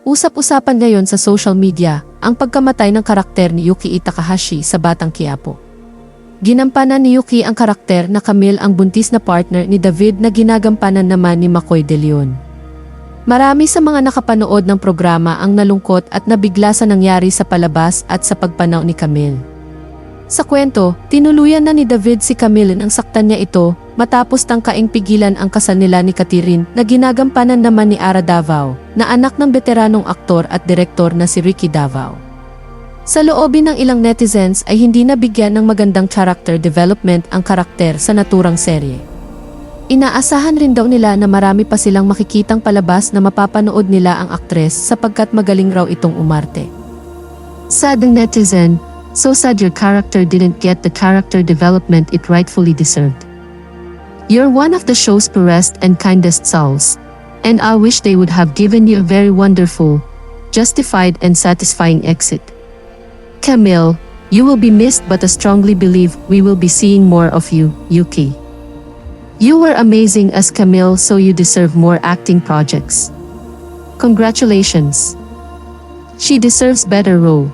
Usap-usapan ngayon sa social media ang pagkamatay ng karakter ni Yuki Takahashi sa Batang Quiapo. Ginampanan ni Yuki ang karakter na Camille, ang buntis na partner ni David na ginagampanan naman ni McCoy De Leon. Marami sa mga nakapanood ng programa ang nalungkot at nabigla sa nangyari sa palabas at sa pagpanaw ni Camille. Sa kwento, tinuluyan na ni David si Camille nang saktan niya ito matapos tangkaing pigilan ang kasal nila ni Catherine na ginagampanan naman ni Ara Davao, na anak ng veteranong aktor at direktor na si Ricky Davao. Sa loobin ng ilang netizens ay hindi nabigyan ng magandang character development ang karakter sa naturang serye. Inaasahan rin daw nila na marami pa silang makikitang palabas na mapapanood nila ang aktres sapagkat magaling raw itong umarte. Sad ng netizen, "So sad your character didn't get the character development it rightfully deserved. You're one of the show's purest and kindest souls, and I wish they would have given you a very wonderful, justified and satisfying exit. Camille, you will be missed but I strongly believe we will be seeing more of you, Yuki. You were amazing as Camille, so you deserve more acting projects. Congratulations. She deserves better role."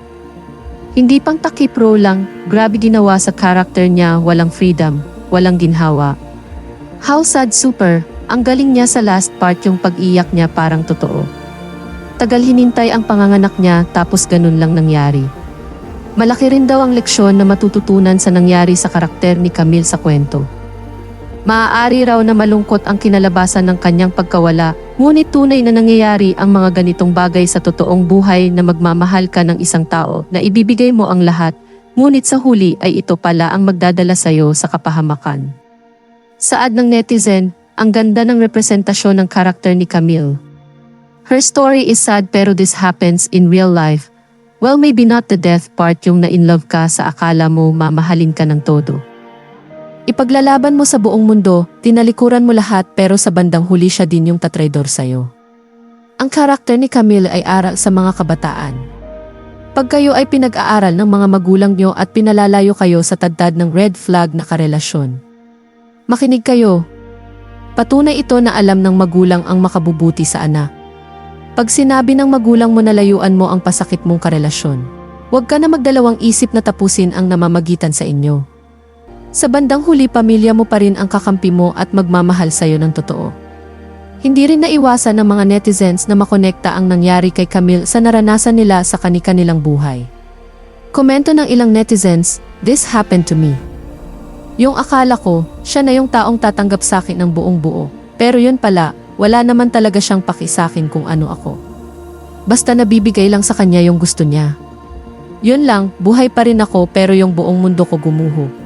Hindi pang takip role lang, grabe ginawa sa karakter niya, walang freedom, walang ginhawa. How sad, super, ang galing niya sa last part, yung pag-iyak niya parang totoo. Tagal hinintay ang panganganak niya tapos ganun lang nangyari. Malaki rin daw ang leksyon na matututunan sa nangyari sa karakter ni Camille sa kwento. Maaari raw na malungkot ang kinalabasan ng kanyang pagkawala, ngunit tunay na nangyayari ang mga ganitong bagay sa totoong buhay, na magmamahal ka ng isang tao na ibibigay mo ang lahat, ngunit sa huli ay ito pala ang magdadala sayo sa kapahamakan. Saad ng netizen, ang ganda ng representasyon ng karakter ni Camille. Her story is sad pero this happens in real life. Well, maybe not the death part, yung na-inlove ka sa akala mo mamahalin ka ng todo. Ipaglalaban mo sa buong mundo, tinalikuran mo lahat pero sa bandang huli siya din yung tatraydor sa'yo. Ang karakter ni Camille ay aral sa mga kabataan. Pag kayo ay pinag-aaral ng mga magulang nyo at pinalalayo kayo sa tadtad ng red flag na karelasyon, makinig kayo. Patunay ito na alam ng magulang ang makabubuti sa anak. Pag sinabi ng magulang mo na layuan mo ang pasakit mong karelasyon, huwag ka na magdalawang isip na tapusin ang namamagitan sa inyo. Sa bandang huli, pamilya mo pa rin ang kakampi mo at magmamahal sa'yo ng totoo. Hindi rin naiwasan ng mga netizens na makonekta ang nangyari kay Camille sa naranasan nila sa kani-kanilang buhay. Komento ng ilang netizens, "This happened to me. Yung akala ko, siya na yung taong tatanggap sa'kin ng buong buo. Pero yun pala, wala naman talaga siyang paki sa'kin kung ano ako. Basta nabibigay lang sa kanya yung gusto niya. Yun lang, buhay pa rin ako pero yung buong mundo ko gumuho."